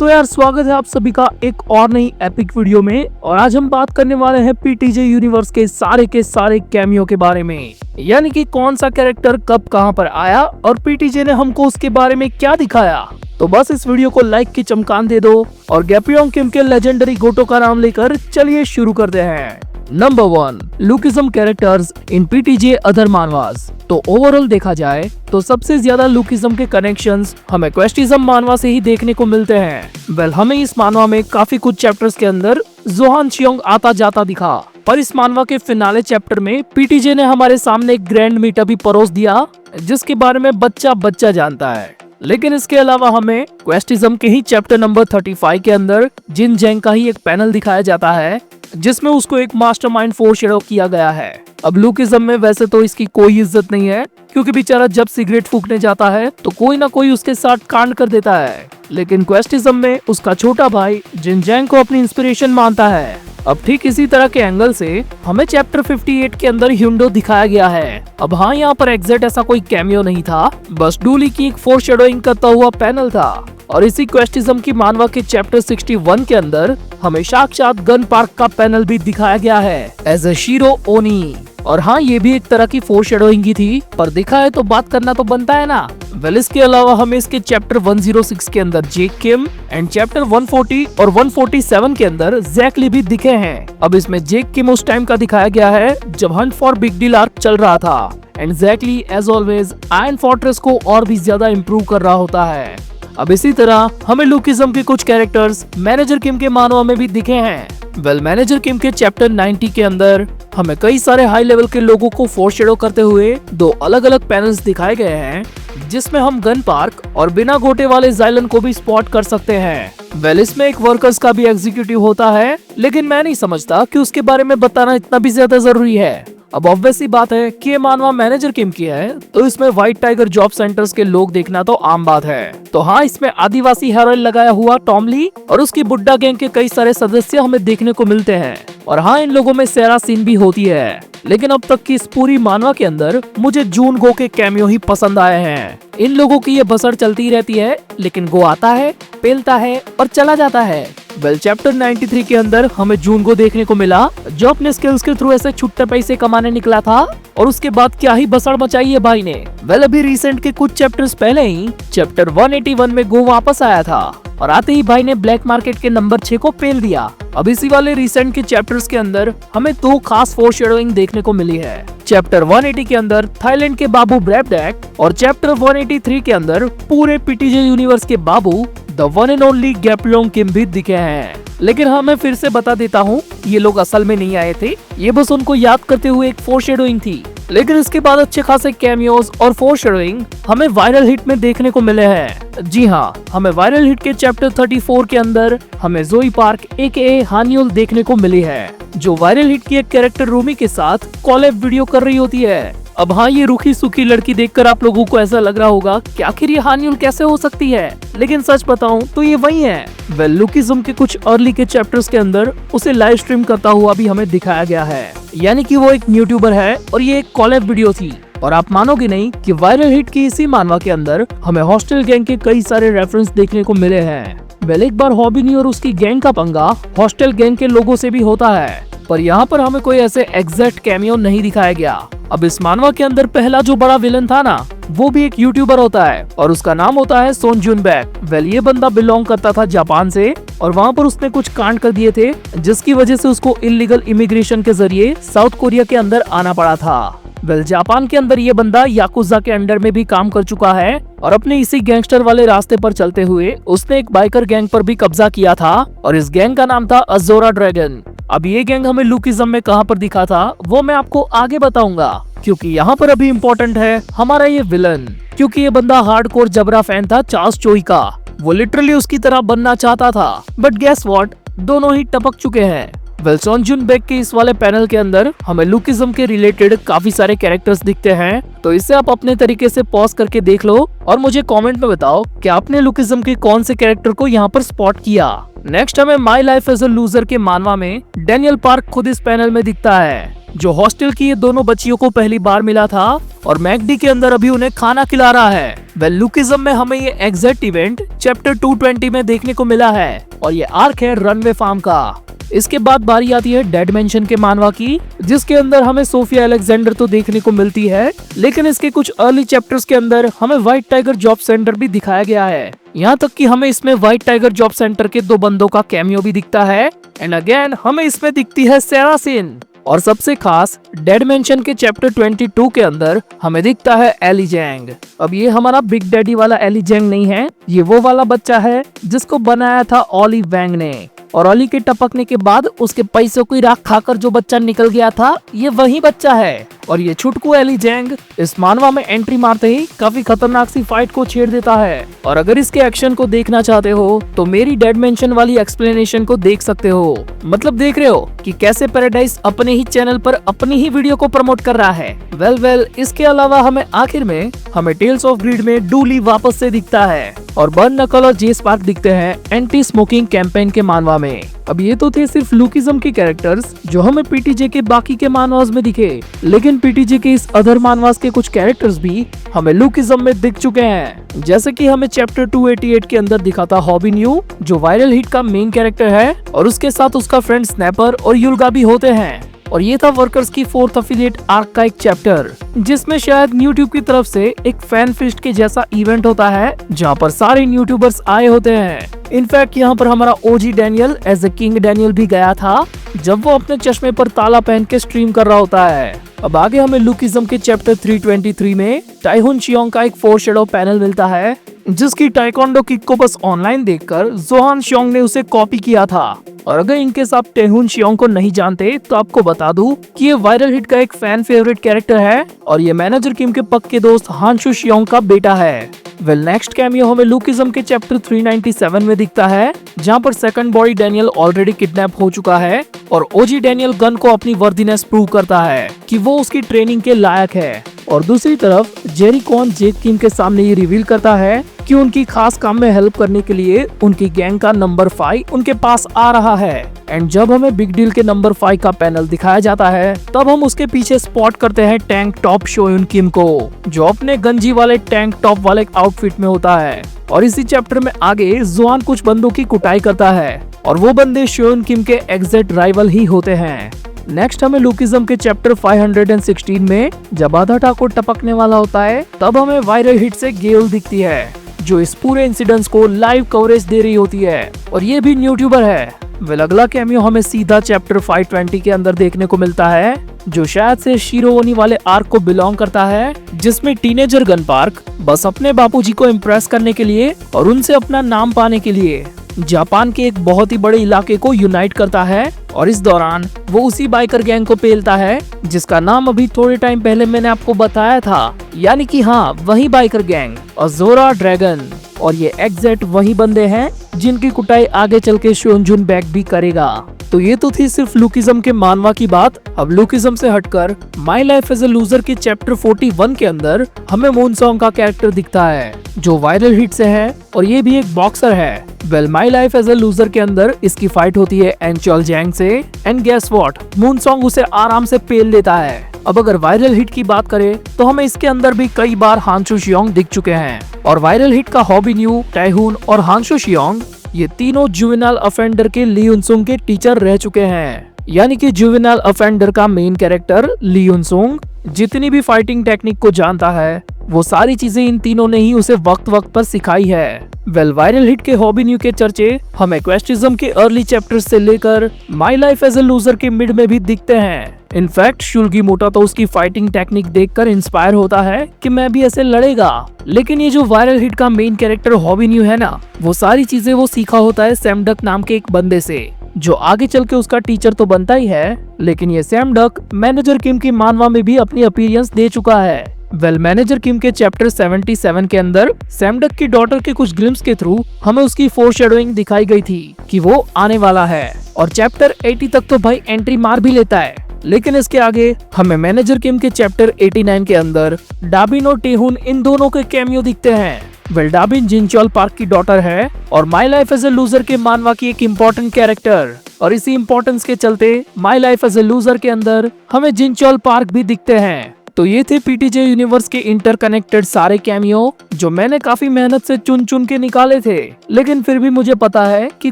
तो यार स्वागत है आप सभी का एक और नई एपिक वीडियो में। और आज हम बात करने वाले हैं पीटीजे यूनिवर्स के सारे कैमियो के बारे में, यानी कि कौन सा कैरेक्टर कब कहां पर आया और पीटीजे ने हमको उसके बारे में क्या दिखाया। तो बस इस वीडियो को लाइक की चमकान दे दो और गैप्योंग किम के लेजेंडरी गोटो का नाम लेकर चलिए शुरू करते हैं। Number 1, lookism characters in PTJ other manhwas. तो ओवरऑल देखा जाए तो सबसे ज्यादा लुकिज्म के कनेक्शंस हमें क्वेस्टिज्म मानवा से ही देखने को मिलते हैं। वेल, हमें इस मानवा में काफी कुछ चैप्टर्स के अंदर जोहान शियोंग आता जाता दिखा, पर इस मानवा के फिनाले चैप्टर में पीटीजे ने हमारे सामने एक ग्रैंड मीटअप ही परोस दिया जिसके बारे में बच्चा जानता है। लेकिन इसके अलावा हमें क्वेस्टिज्म के ही चैप्टर नंबर 35 के अंदर जिन जेंग का ही एक पैनल दिखाया जाता है जिसमें उसको एक मास्टरमाइंड फोरशैडो किया गया है। अब लुकिज्म में वैसे तो इसकी कोई इज्जत नहीं है क्योंकि बेचारा जब सिगरेट फूकने जाता है तो कोई ना कोई उसके साथ कांड कर देता है, लेकिन क्वेस्टिज्म में उसका छोटा भाई जिन जेंग को अपनी इंस्पिरेशन मानता है। अब ठीक इसी तरह के एंगल से हमें चैप्टर 58 के अंदर ह्युंडो दिखाया गया है। अब हाँ, यहाँ पर एग्जैक्ट ऐसा कोई कैमियो नहीं था, बस डूली की एक फोरशैडोइंग करता हुआ पैनल था। और इसी क्वेस्टिज्म की मानवा के चैप्टर 61 के अंदर हमें साक्षात गन पार्क का पैनल भी दिखाया गया है एज अ शीरो ओनी। और हाँ, ये भी एक तरह की फोरशैडोइंग ही थी, पर दिखा है तो बात करना तो बनता है ना। वेल, इसके अलावा हमें इसके चैप्टर 106 के अंदर जेक किम एंड चैप्टर 140 और 147 के अंदर जैक ली भी दिखे हैं। अब इसमें जेक किम उस टाइम का दिखाया गया है जब hunt for big deal arc चल रहा था and Jack Lee as always iron fortress को और भी ज्यादा इम्प्रूव कर रहा होता है। अब इसी तरह हमें लुकिज्म के कुछ कैरेक्टर्स मैनेजर किम के मानवा में भी दिखे हैं। वेल, मैनेजर किम के चैप्टर 90 के अंदर हमें कई सारे हाई लेवल के लोगों को फोरशैडो करते हुए दो अलग अलग पैनल्स दिखाए गए हैं जिसमें हम गन पार्क और बिना गोटे वाले जाइलन को भी स्पॉट कर सकते हैं। वेल, इसमें एक वर्कर्स का भी एग्जीक्यूटिव होता है, लेकिन मैं नहीं समझता कि उसके बारे में बताना इतना भी ज्यादा जरूरी है। अब ऑब्वियस सी बात है कि ये मानवा मैनेजर किम की है तो इसमें व्हाइट टाइगर जॉब सेंटर्स के लोग देखना तो आम बात है। तो हाँ, इसमें आदिवासी हेरोइन लगाया हुआ टॉम ली और उसकी बुड्ढा गैंग के कई सारे सदस्य हमें देखने को मिलते हैं। और हाँ, इन लोगों में सेरा सीन भी होती है, लेकिन अब तक की इस पूरी मानवा के अंदर मुझे जून गो के कैमियो ही पसंद आए हैं। इन लोगों की ये बसर चलती रहती है, लेकिन गो आता है, पेलता है और चला जाता है। वेल, चैप्टर 93 के अंदर हमें जून को देखने को मिला जो अपने स्किल्स के थ्रू ऐसे छुट्टे पैसे कमाने निकला था और उसके बाद क्या ही बसड़ मचाई है भाई ने। वेल, अभी रिसेंट के कुछ चैप्टर्स पहले ही चैप्टर 181 में गो वापस आया था और आते ही भाई ने ब्लैक मार्केट के नंबर 6 को पेल दिया। अब इसी वाले रिसेंट के चैप्टर्स के अंदर हमें दो खास फोरशैडोइंग देखने को मिली है। चैप्टर 180 के अंदर थाईलैंड के बाबू ब्रैपडेक और चैप्टर 183 के अंदर पूरे पीटीजे यूनिवर्स के बाबू द वन एंड ओनली गैप्योंग किम भी दिखे हैं। लेकिन हाँ, मैं फिर से बता देता हूँ, ये लोग असल में नहीं आए थे, ये बस उनको याद करते हुए एक फोरशैडोइंग थी। लेकिन इसके बाद अच्छे खासे कैमियोज और फोरशैडोइंग हमें वायरल हिट में देखने को मिले हैं। जी हाँ, हमें वायरल हिट के चैप्टर 34 के अंदर हमें जोई पार्क एके हानियोल देखने को मिली है जो वायरल हिट की एक कैरेक्टर रूमी के साथ कॉलैब वीडियो कर रही होती है। अब हाँ, ये रूखी सूखी लड़की देखकर आप लोगों को ऐसा लग रहा होगा कि आखिर ये हानियुल कैसे हो सकती है, लेकिन सच बताऊं तो ये वही है। वेल, लुकिज्म के कुछ अर्ली के चैप्टर्स के अंदर उसे लाइव स्ट्रीम करता हुआ भी हमें दिखाया गया है, यानी कि वो एक यूट्यूबर है और ये एक कॉलैब वीडियो थी। और आप मानोगे नहीं कि वायरल हिट की इसी मानवा के अंदर हमें हॉस्टल गैंग के कई सारे रेफरेंस देखने को मिले हैं। वेल, एक बार हॉबिनी और उसकी गैंग का पंगा हॉस्टल गैंग के लोगों से भी होता है, पर यहाँ पर हमें कोई ऐसे एग्जैक्ट कैमियो नहीं दिखाया गया। अब इस मानवा के अंदर पहला जो बड़ा विलन था ना, वो भी एक यूट्यूबर होता है और उसका नाम होता है सोन जुन बैक। वेल, ये बंदा बिलोंग करता था जापान से और वहाँ पर उसने कुछ कांड कर दिए थे जिसकी वजह से उसको इलीगल इमिग्रेशन के जरिए साउथ कोरिया के अंदर आना पड़ा था। वेल, जापान के अंदर ये बंदा याकुजा के अंडर में भी काम कर चुका है और अपने इसी गैंगस्टर वाले रास्ते पर चलते हुए उसने एक बाइकर गैंग पर भी कब्जा किया था और इस गैंग का नाम था अजोरा ड्रैगन। अब ये गैंग हमें लुकिज्म में कहां पर दिखा था वो मैं आपको आगे बताऊंगा, क्योंकि यहाँ पर अभी इम्पोर्टेंट है हमारा ये विलन, क्योंकि ये बंदा हार्डकोर जबरा फैन था चार्ल्स चोई का। वो लिटरली उसकी तरह बनना चाहता था, बट गेस व्हाट, दोनों ही टपक चुके हैं। वेल, सोन जुन बैक के इस वाले पैनल के अंदर हमें लुकिज्म के रिलेटेड काफी सारे कैरेक्टर्स दिखते हैं, तो इसे आप अपने तरीके से पॉज करके देख लो और मुझे कमेंट में बताओ कि आपने लुकिज्म के कौन से कैरेक्टर को यहाँ पर स्पॉट किया। नेक्स्ट हमें my life as a loser के मानवा में डैनियल पार्क खुद इस पैनल में दिखता है। जो हॉस्टल की ये दोनों बच्चियों को पहली बार मिला था और मैकडी के अंदर अभी उन्हें खाना खिला रहा है। वेल लुकिज्म में हमें ये एग्जैक्ट इवेंट चैप्टर 220 में देखने को मिला है और ये आर्क है रनवे फार्म का। इसके बाद बारी आती है डेड मेंशन के मानवा की, जिसके अंदर हमें सोफिया अलेक्जेंडर तो देखने को मिलती है, लेकिन इसके कुछ अर्ली चैप्टर्स के अंदर हमें व्हाइट टाइगर जॉब सेंटर भी दिखाया गया है। यहाँ तक कि हमें इसमें व्हाइट टाइगर जॉब सेंटर के 2 बंदों का कैमियो भी दिखता है एंड अगेन हमें इसमें दिखती है सेरा सिन। और सबसे खास डेड मेंशन के चैप्टर 22 के अंदर हमें दिखता है एली जैंग। अब ये हमारा बिग डैडी वाला एली जैंग नहीं है, ये वो वाला बच्चा है जिसको बनाया था ऑली वैंग ने, और ऑली के टपकने के बाद उसके पैसों की राख खाकर जो बच्चा निकल गया था ये वही बच्चा है। और ये छुटकू एली जैंग इस मानवा में एंट्री मारते ही काफी खतरनाक सी फाइट को छेड़ देता है। और अगर इसके एक्शन को देखना चाहते हो तो मेरी डेड मेंशन वाली एक्सप्लेनेशन को देख सकते हो। मतलब देख रहे हो कि कैसे पैराडाइज अपने ही चैनल पर अपनी ही वीडियो को प्रमोट कर रहा है। वेल इसके अलावा हमें आखिर में टेल्स ऑफ ग्रीड में डूली वापस से दिखता है और बर्न नकल और जे स्पार्क दिखते हैं एंटी स्मोकिंग कैंपेन के मानवा में। अब ये तो थे सिर्फ लुकिज्म के कैरेक्टर्स जो हमें पीटीजे के बाकी के मानवास में दिखे, लेकिन पीटीजे के इस अदर मानवास के कुछ कैरेक्टर्स भी हमें लुकिज्म में दिख चुके हैं। जैसे कि हमें चैप्टर 288 के अंदर दिखा था हॉबी न्यू, जो वायरल हिट का मेन कैरेक्टर है, और उसके साथ उसका फ्रेंड स्नैपर और युल्गा भी होते हैं। और ये था वर्कर्स की 4th अफिलिएट आर्क का एक चैप्टर, जिसमें शायद यूट्यूब की तरफ से एक फैन फिस्ट के जैसा इवेंट होता है जहाँ पर सारे यूट्यूबर्स आए होते हैं। इनफैक्ट यहाँ पर हमारा OG Daniel as a king Daniel भी गया था जब वो अपने चश्मे पर ताला पहन के स्ट्रीम कर रहा होता है। अब आगे हमें लुकिज्म के चैप्टर 323 में टाइहुन शियोंग का एक फोरशैडो पैनल मिलता है, जिसकी टाइकोंडो किक को बस ऑनलाइन देखकर जोहान शियोंग ने उसे कॉपी किया था। और अगर इनके साथ टेहुन शियोंग को नहीं जानते तो आपको बता दूं कि ये वायरल हिट का एक फैन फेवरेट कैरेक्टर है और ये मैनेजर किम के पक्के दोस्त हानशु शियोंग का बेटा है। वेल नेक्स्ट कैमियो हमें लुकिज्म के चैप्टर 397 में दिखता है, जहाँ पर second body Daniel already kidnap हो चुका है और ओजी डैनियल गन को अपनी वर्दीनेस प्रूव करता है कि वो उसकी ट्रेनिंग के लायक है। और दूसरी तरफ जेरी कॉन जेक किम के सामने ये रिवील करता है कि उनकी खास काम में हेल्प करने के लिए उनकी गैंग का नंबर 5 उनके पास आ रहा है। एंड जब हमें बिग डील के नंबर 5 का पैनल दिखाया जाता है तब हम उसके पीछे स्पॉट करते हैं टैंक टॉप शोयुन किम को, जो अपने गंजी वाले टैंक टॉप वाले आउटफिट में होता है। और इसी चैप्टर में आगे जोहान कुछ बंदों की कुटाई करता है और वो बंदे शोयुन किम के एग्जैक्ट राइवल ही होते हैं। नेक्स्ट हमें लुकिज्म के चैप्टर 516 में जब आधा टाको टपकने वाला होता है तब हमें वायरल हिट से गेल दिखती है, जो इस पूरे इंसिडेंट्स को लाइव कवरेज दे रही होती है और ये भी यूट्यूबर है। वेल अगला कैमियो हमें सीधा चैप्टर 520 के अंदर देखने को मिलता है, जो शायद से शिरोवनी वाले आर्क को बिलोंग करता है, जिसमें टीनेजर गन पार्क बस अपने बापूजी को इम्प्रेस करने के लिए और उनसे अपना नाम पाने के लिए जापान के एक बहुत ही बड़े इलाके को यूनाइट करता है और इस दौरान वो उसी बाइकर गैंग को पेलता है जिसका नाम अभी थोड़े टाइम पहले मैंने आपको बताया था, यानी कि हाँ वही बाइकर गैंग अज़ोरा ड्रैगन। और ये एग्जैक्ट वही बंदे हैं जिनकी कुटाई आगे चल के शोनजुन बैक भी करेगा। तो ये तो थी सिर्फ लुकिज्म के मानवा की बात। अब लुकिज्म से हटकर my life as a loser के चैप्टर 41 के अंदर हमें मूनसोंग का कैरेक्टर दिखता है, जो वायरल हिट से है और ये भी एक बॉक्सर है। Well my life as a loser के अंदर इसकी फाइट होती है एनचोल जैंग से एंड गेस व्हाट, मूनसोंग उसे आराम से पेल लेता है। अब अगर वायरल हिट की बात करें तो हमें इसके अंदर भी कई बार हानशु शियोंग दिख चुके हैं और वायरल हिट का हॉबी न्यू, टाइहुन और हानशु शियोंग ये तीनों जुवेनाइल ऑफेंडर के ली युनसुंग के टीचर रह चुके हैं। यानी कि जुवेनाइल ऑफेंडर का मेन कैरेक्टर ली युनसुंग जितनी भी फाइटिंग टेक्निक को जानता है वो सारी चीजें इन तीनों ने ही उसे वक्त वक्त पर सिखाई है। वेल वायरल हिट के हॉबी न्यू के चर्चे हमें क्वेस्टिज्म के अर्ली चैप्टर्स से लेकर my life as a loser के मिड में भी दिखते हैं। इनफैक्ट शुल्गी मोटा तो उसकी फाइटिंग टेक्निक देखकर इंस्पायर होता है कि मैं भी ऐसे लड़ेगा। लेकिन ये जो वायरल हिट का मेन कैरेक्टर हॉबी न्यू है ना, वो सारी चीजें वो सीखा होता है सैम डक नाम के एक बंदे से, जो आगे चल के उसका टीचर तो बनता ही है, लेकिन ये सैम डक मैनेजर किम की मानवा में भी अपनी अपीयरेंस दे चुका है। वेल मैनेजर किम के चैप्टर 77 के अंदर सैम डक की डॉटर के कुछ ग्लिम्स के थ्रू हमें उसकी फोरशैडोइंग दिखाई गई थी कि वो आने वाला है और चैप्टर 80 तक तो भाई एंट्री मार भी लेता है। लेकिन इसके आगे हमें मैनेजर किम के चैप्टर 89 के अंदर डाबिन और टेहुन इन दोनों के कैमियो दिखते हैं वेल्डाबिन जिनचोल पार्क की डॉटर है और my life as a loser के मानवा की एक इम्पोर्टेंट कैरेक्टर। और इसी इम्पोर्टेंस के चलते my life as a loser के अंदर हमें जिनचोल पार्क भी दिखते हैं। तो ये थे पीटीजे यूनिवर्स के इंटरकनेक्टेड सारे कैमियो जो मैंने काफी मेहनत से चुन चुन के निकाले थे, लेकिन फिर भी मुझे पता है कि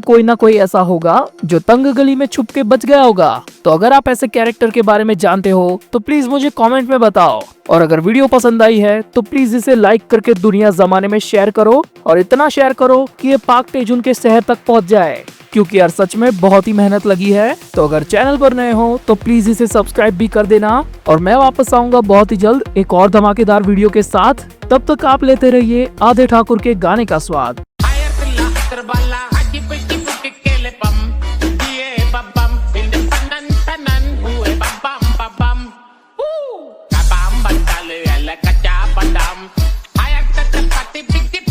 कोई ना कोई ऐसा होगा जो तंग गली में छुप के बच गया होगा। तो अगर आप ऐसे कैरेक्टर के बारे में जानते हो तो प्लीज मुझे कमेंट में बताओ, और अगर वीडियो पसंद आई है तो प्लीज इसे लाइक करके दुनिया जमाने में शेयर करो, और इतना शेयर करो कि ये पाक तेजुन के शहर तक पहुंच जाए, क्योंकि यार सच में बहुत ही मेहनत लगी है। तो अगर चैनल पर नए हो तो प्लीज इसे सब्सक्राइब भी कर देना, और मैं वापस आऊंगा बहुत ही जल्द एक और धमाकेदार वीडियो के साथ। तब तक आप लेते रहिए आधे ठाकुर के गाने का स्वाद।